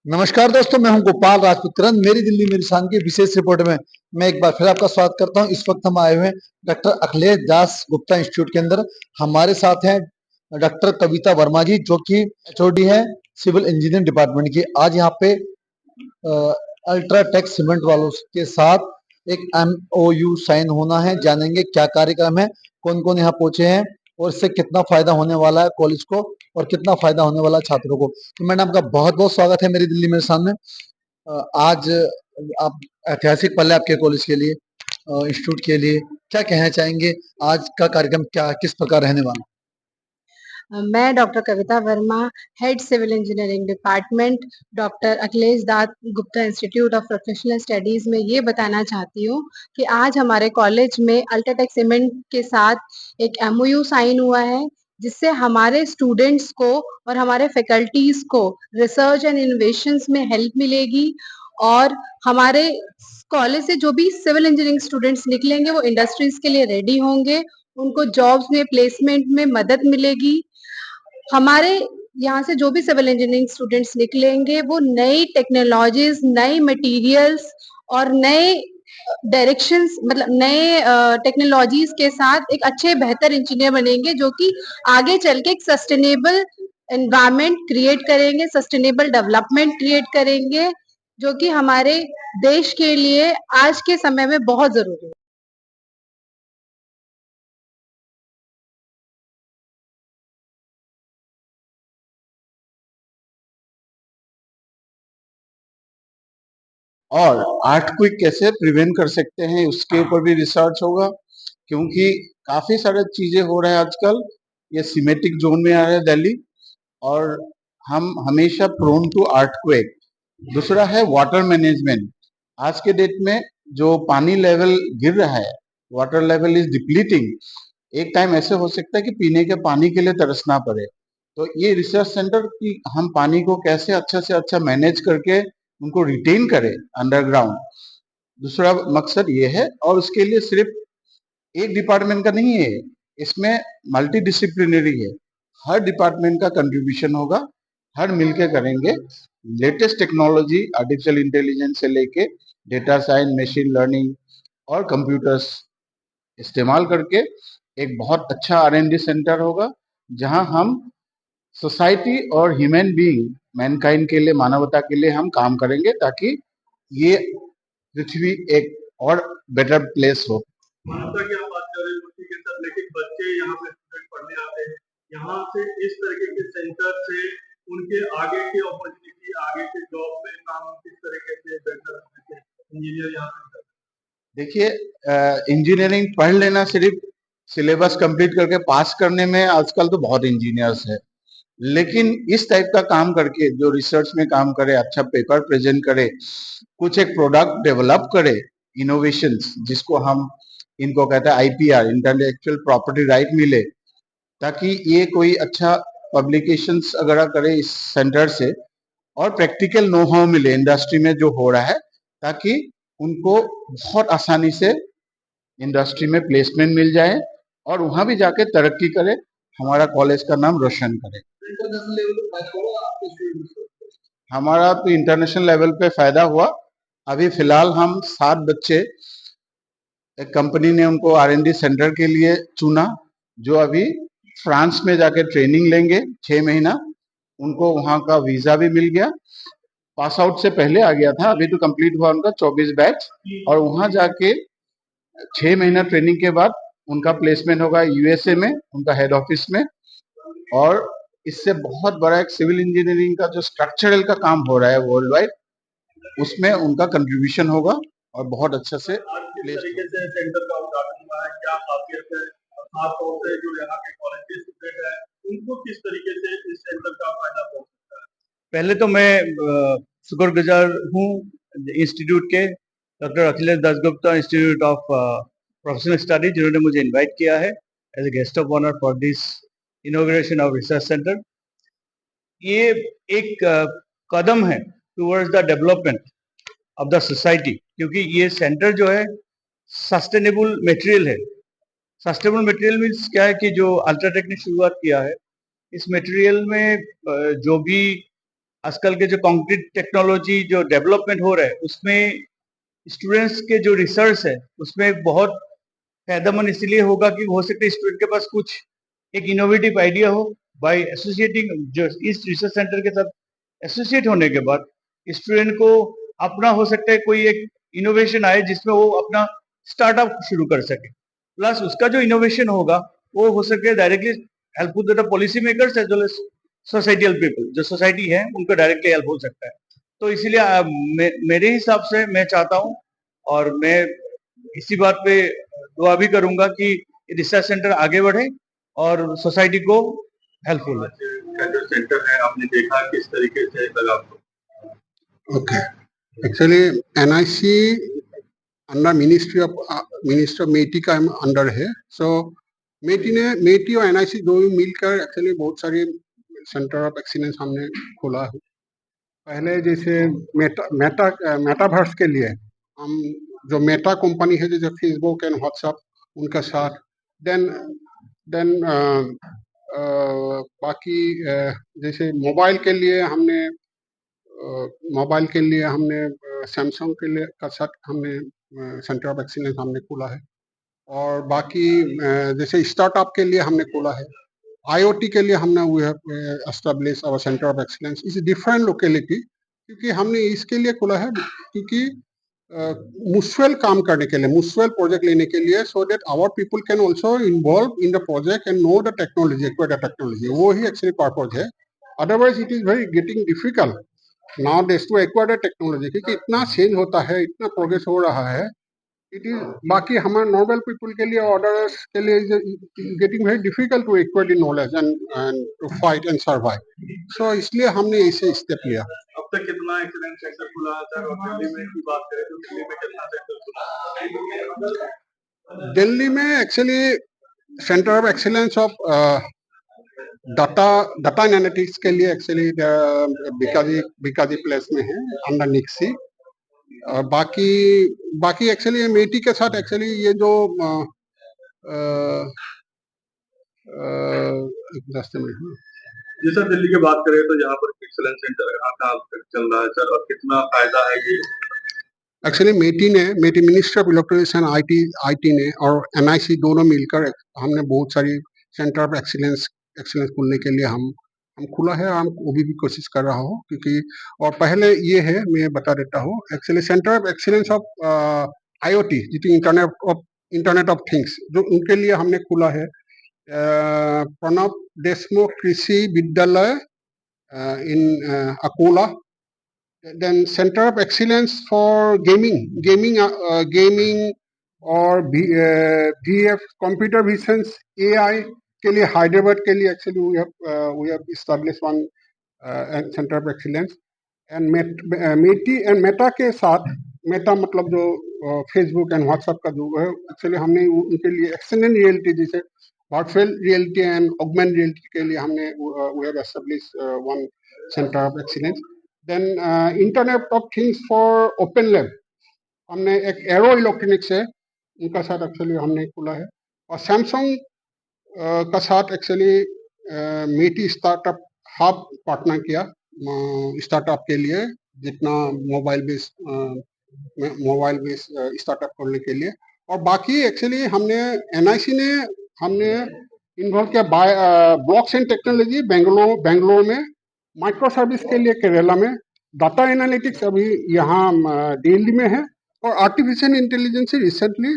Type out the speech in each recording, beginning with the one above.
नमस्कार दोस्तों, मैं हूं गोपाल राजपूत करन। मेरी दिल्ली मेरी शान की विशेष रिपोर्ट में मैं एक बार फिर आपका स्वागत करता हूं। इस वक्त हम आए हुए हैं डॉक्टर अखिलेश दास गुप्ता इंस्टीट्यूट के अंदर। हमारे साथ हैं डॉक्टर कविता वर्मा जी, जो कि एचओडी है सिविल इंजीनियरिंग डिपार्टमेंट की। आज यहाँ पे अल्ट्राटेक सीमेंट वालों के साथ एक एमओयू साइन होना है। जानेंगे क्या कार्यक्रम है, कौन कौन यहाँ पहुंचे हैं और इससे कितना फायदा होने वाला है कॉलेज को और कितना फायदा होने वाला है छात्रों को। तो मैडम, आपका बहुत बहुत स्वागत है मेरी दिल्ली मेरे सामने। आज आप ऐतिहासिक पल है आपके कॉलेज के लिए, इंस्टीट्यूट के लिए। क्या कहना चाहेंगे, आज का कार्यक्रम क्या किस प्रकार रहने वाला? मैं doctor Kavita Verma, head civil engineering department, doctor Akhilesh Das Gupta institute of professional studies में ये बताना चाहती हूँ कि आज हमारे कॉलेज में अल्ट्राटेक सीमेंट के साथ एक एमओयू साइन हुआ है, जिससे हमारे स्टूडेंट्स को और हमारे फैकल्टीज को रिसर्च एंड इनोवेशंस में हेल्प मिलेगी। और हमारे कॉलेज से जो भी सिविल इंजीनियरिंग स्टूडेंट्स निकलेंगे वो इंडस्ट्रीज के लिए रेडी होंगे, उनको जॉब्स में प्लेसमेंट में मदद मिलेगी। हमारे यहाँ से जो भी सिविल इंजीनियरिंग स्टूडेंट्स निकलेंगे वो नई टेक्नोलॉजीज, नई मटेरियल्स और नए डायरेक्शंस, मतलब नए टेक्नोलॉजीज के साथ एक अच्छे बेहतर इंजीनियर बनेंगे, जो कि आगे चल के एक सस्टेनेबल एनवायरमेंट क्रिएट करेंगे, सस्टेनेबल डेवलपमेंट क्रिएट करेंगे, जो कि हमारे देश के लिए आज के समय में बहुत जरूरी है। और आर्ट को कैसे प्रिवेंट कर सकते हैं उसके ऊपर भी रिसर्च होगा, क्योंकि काफी सारी चीजें हो रहा है आजकल। ये सीमेटिक जोन में आ रहा है दिल्ली, और हम हमेशा प्रोन टू अर्थक्वेक। दूसरा है वाटर मैनेजमेंट। आज के डेट में जो पानी लेवल गिर रहा है, वाटर लेवल इज डिप्लीटिंग। एक टाइम ऐसे हो सकता है कि पीने के पानी के लिए तरसना पड़े। तो ये रिसर्च सेंटर की हम पानी को कैसे अच्छा से अच्छा मैनेज करके उनको रिटेन करें अंडरग्राउंड, दूसरा मकसद ये है। और उसके लिए सिर्फ एक डिपार्टमेंट का नहीं है, इसमें मल्टी डिसिप्लिनरी है। हर डिपार्टमेंट का कंट्रीब्यूशन होगा, हर मिलके करेंगे। लेटेस्ट टेक्नोलॉजी, आर्टिफिशियल इंटेलिजेंस से लेके डेटा साइंस, मशीन लर्निंग और कंप्यूटर्स इस्तेमाल करके एक बहुत अच्छा आर&डी सेंटर होगा, जहां हम सोसाइटी और ह्यूमन बीइंग, मैनकाइंड के लिए, मानवता के लिए हम काम करेंगे, ताकि ये पृथ्वी एक और बेटर प्लेस हो। मानवता की आप बात कर रहे हैं उसी के साथ, लेकिन बच्चे यहाँ पे स्टूडेंट पढ़ने आते हैं, यहाँ से इस तरीके के सेंटर से उनके आगे की अपॉर्चुनिटी, आगे के जॉब में काम किस तरीके से बेहतर हो सके, इंजीनियर यहाँ पे देखिए, इंजीनियरिंग पढ़ लेना, सिर्फ सिलेबस कंप्लीट करके पास करने में आजकल तो बहुत इंजीनियर्स है, लेकिन इस टाइप का काम करके जो रिसर्च में काम करे, अच्छा पेपर प्रेजेंट करे, कुछ एक प्रोडक्ट डेवलप करे, इनोवेशंस जिसको हम इनको कहते हैं आईपीआर, इंटेलेक्चुअल प्रॉपर्टी राइट मिले, ताकि ये कोई अच्छा पब्लिकेशंस वगैरह करे इस सेंटर से, और प्रैक्टिकल नो हाउ मिले इंडस्ट्री में जो हो रहा है, ताकि उनको बहुत आसानी से इंडस्ट्री में प्लेसमेंट मिल जाए और वहां भी जाके तरक्की करे, हमारा कॉलेज का नाम रोशन करे। हमारा तो इंटरनेशनल लेवल पे फायदा हुआ। अभी फिलहाल हम 7 बच्चे, एक कंपनी ने उनको आर&डी सेंटर के लिए चुना, जो अभी फ्रांस में जाके ट्रेनिंग लेंगे 6 महीना। उनको वहां का वीजा भी मिल गया, पास आउट से पहले आ गया था, अभी तो कंप्लीट हुआ उनका 24 बैच। और वहां जाके 6 महीना ट्रेनिंग के बाद उनका प्लेसमेंट होगा यूएसए में, उनका हेड ऑफिस में। और इससे बहुत बड़ा एक सिविल इंजीनियरिंग का जो स्ट्रक्चरल का काम हो रहा है वर्ल्ड वाइड, उसमें उनका कंट्रीब्यूशन होगा और बहुत अच्छा से तरीके से सेंटर का उद्घाटन हुआ है, क्या खासियत है, खास तौर से जो यहाँ के कॉलेज के स्टूडेंट है उनको किस तरीके से इस सेंटर का फायदा पहुंच सकता है? पहले तो मैं शुक्रगुजार हूँ इंस्टीट्यूट के, doctor Akhilesh Das Gupta institute of professional studies, जिन्होंने मुझे इनवाइट किया है as a guest of honour for this inauguration of research centre. ये एक कदम है towards the development of the society, क्योंकि ये सेंटर जो है सस्टेनेबल मटेरियल है। सस्टेनेबल मटेरियल मीन्स क्या है कि जो अल्ट्राटेक ने शुरुआत किया है, इस मटेरियल में जो भी आजकल के जो कंक्रीट टेक्नोलॉजी जो डेवलपमेंट हो रहा है उसमें स्टूडेंट्स के जो रिसर्च है उसमें बहुत फायदेमंद इसलिए होगा कि हो सकता है स्टूडेंट के पास कुछ एक इनोवेटिव आइडिया हो। बाय एसोसिएटिंग जो इस रिसर्च सेंटर के साथ एसोसिएट होने के बाद स्टूडेंट को अपना हो सकता है कोई एक इनोवेशन आए जिसमें वो अपना स्टार्टअप शुरू कर सके, प्लस उसका जो इनोवेशन होगा वो हो सके directly helpful to the policy makers as well as societal people, जो सोसाइटी है उनको डायरेक्टली हेल्प हो सकता है। तो इसीलिए मेरे हिसाब से मैं चाहता हूँ और मैं इसी बात पे दुआ भी करूंगा कि रिसर्च सेंटर आगे बढ़े और सोसाइटी को हेल्पफुल है। का जो सेंटर है आपने देखा किस तरीके से लगा आपको? Okay. Actually, NIC under Ministry of मेटी का अंडर है। सो मेटी और NIC दोनों मिलकर एक्चुअली बहुत सारे सेंटर ऑफ एक्सीलेंस हमने खोला है। पहले जैसे मेटावर्स के लिए हम जो मेटा कंपनी है जैसे फेसबुक एंड व्हाट्सएप उनका साथ, देन देन बाकी जैसे मोबाइल के लिए हमने सैमसंग के लिए का साथ हमने सेंटर ऑफ एक्सीलेंस हमने खोला है। और बाकी जैसे स्टार्टअप के लिए हमने खोला है। IoT के लिए हमने we have establish our centre of excellence is different locality, क्योंकि हमने इसके लिए खोला है क्योंकि म्यूचुअल काम करने के लिए, म्यूचुअल प्रोजेक्ट लेने के लिए, so that our people can also involve in the project and know the technology, acquire the technology. वो ही एक्चुअली पर्पज है। Otherwise it is very getting difficult nowadays to acquire the technology, क्योंकि इतना change होता है, इतना progress हो रहा है। इट इज बाकी हमारे नॉर्मल पीपल के लिए, ऑर्डर्स के लिए getting very difficult to acquire the knowledge and to fight and survive. So इसलिए हमने इसे स्टेप लिया। अब तक कितना एक्सीलेंस सेंटर खुला है सर? और दिल्ली में की बात करें तो दिल्ली में कितना सेंटर खुला है? दिल्ली में actually centre of excellence of data analytics के लिए एक्चुअली बीकाजी प्लेस में है अंडर निक्सी। और बाकी एक्चुअली मेटी के साथ एक्चुअली ये जो रास्ते में जी सर, दिल्ली की बात करें तो यहाँ पर एक्सीलेंस सेंटर कहाँ चल रहा है सर, और कितना फायदा है ये? Actually MeitY ministry of electronics and IT ने और NIC दोनों मिलकर हमने बहुत सारी सेंटर ऑफ एक्सीलेंस खोलने के लिए हम खुला है। हम अभी भी कोशिश कर रहा हूँ, क्योंकि और पहले ये है, मैं बता देता हूँ actually centre of excellence of IoT, internet of things, जो उनके लिए हमने खुला है प्रणब देशमुख कृषि विद्यालय इन Akola. Then Center of Excellence for gaming और VF computer visions AI के लिए हैदराबाद के लिए actually we have established one Center of Excellence। And MeitY and Meta के साथ, मेटा मतलब जो फेसबुक एंड व्हाट्सएप का जो है, एक्चुअली हमने उनके लिए एक्सटेंडेड रियलिटी जैसे virtual reality and augmented reality के लिए हमने we have established one Center of Excellence। Then internet of things for open lab हमने एक एरो इलेक्ट्रॉनिक्स है, उनका साथ एक्चुअली हमने खोला है। और सैमसंग का साथ एक्चुअली मेटी स्टार्टअप हब पार्टनर किया स्टार्टअप के लिए, जितना मोबाइल बेस स्टार्टअप करने के लिए। और बाकी एक्चुअली NIC ने हमने इन्वॉल्व किया ब्लॉकचेन टेक्नोलॉजी बेंगलोर में, माइक्रो सर्विस के लिए केरला में, डाटा एनालिटिक्स अभी यहाँ दिल्ली में है, और आर्टिफिशियल इंटेलिजेंस रिसेंटली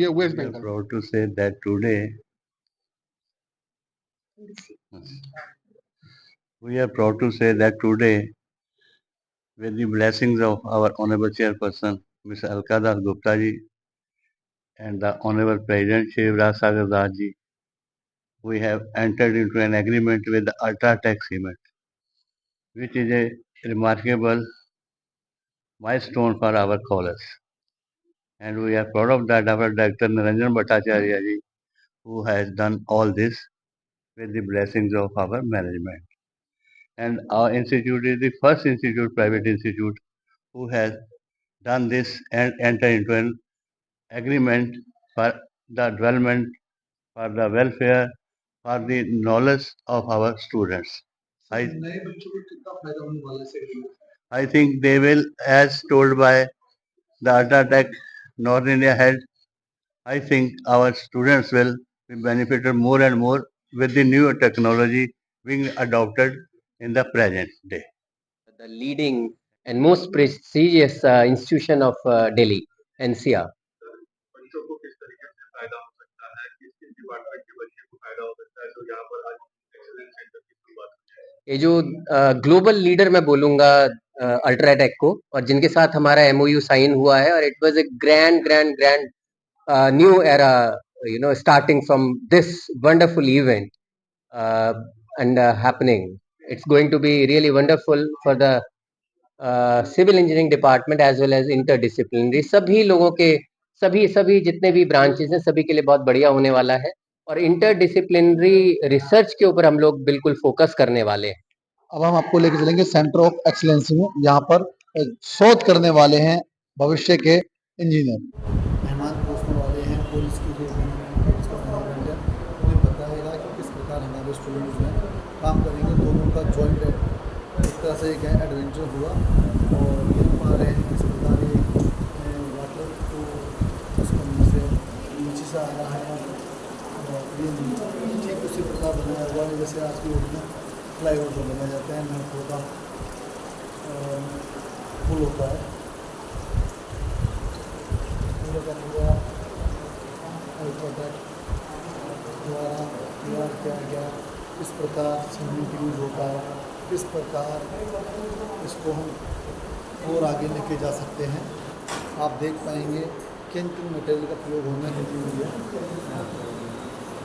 ये West Bengal. Proud to say that today we are proud to say that today, with the blessings of our honorable chairperson Mr. Alka Das Gupta ji and the honorable President Shivraj Sagar Das ji, we have entered into an agreement with the Ultratech Cement, which is a remarkable milestone for our college. And we are proud of that our Dr. Niranjan Bhattacharya ji, who has done all this with the blessings of our management. And our institute is the first private institute, who has done this and entered into an agreement for the development, for the welfare, for the knowledge of our students. I नए बच्चों को कितना फायदा होने वाला है इससे? I think they will, as told by the UltraTech North India head, I think our students will be benefited more and more with the new technology being adopted in the present day. The leading and most prestigious institution of Delhi, NCR. बच्चों को किस तरीके से फायदा हो सकता है, किस किस डिपार्टमेंट के बच्चे को फायदा हो सकता है, तो यहाँ पर आज एक्सीलेंस सेंटर की शुरुआत हुई है। ये जो ग्लोबल लीडर मैं बोलूंगा अल्ट्राटेक को, और जिनके साथ हमारा एमओयू साइन हुआ है, और it was a grand new era, you know, starting from this wonderful event and happening. It's going to be really wonderful for the civil engineering department as well as interdisciplinary. सभी लोगों के सभी जितने भी branches हैं सभी के लिए बहुत बढ़िया होने वाला है, और इंटरडिसिप्लिनरी रिसर्च के ऊपर हम लोग बिल्कुल फोकस करने वाले हैं। अब हम आपको लेके चलेंगे सेंटर ऑफ एक्सीलेंस में, यहाँ पर शोध करने वाले हैं भविष्य के इंजीनियर। मेहमान पहुँचने वाले हैं और इसकी जो मैनेजमेंट है उन्हें बताएगा कि किस प्रकार हमारे स्टूडेंट्स जो हैं काम करेंगे। दोनों का जॉइंट एक तरह से एक एडवेंचर हुआ और देख पा रहे हैं किस प्रकार ये वाटर को उसके से नीचे से आ रहा है और ये ठीक उसी प्रकार बनाया हुआ है जैसे आज की डेट में फ्लाईओवर बनाया जाता है, नलकों का पुल होता है, का पूरा अल्ट्राटेक द्वारा तैयार किया गया। किस प्रकार सीमेंट यूज होता है, किस प्रकार इसको हम और आगे लेके जा सकते हैं। आप देख पाएंगे किन किन मटेरियल का प्रयोग होना जरूरी है।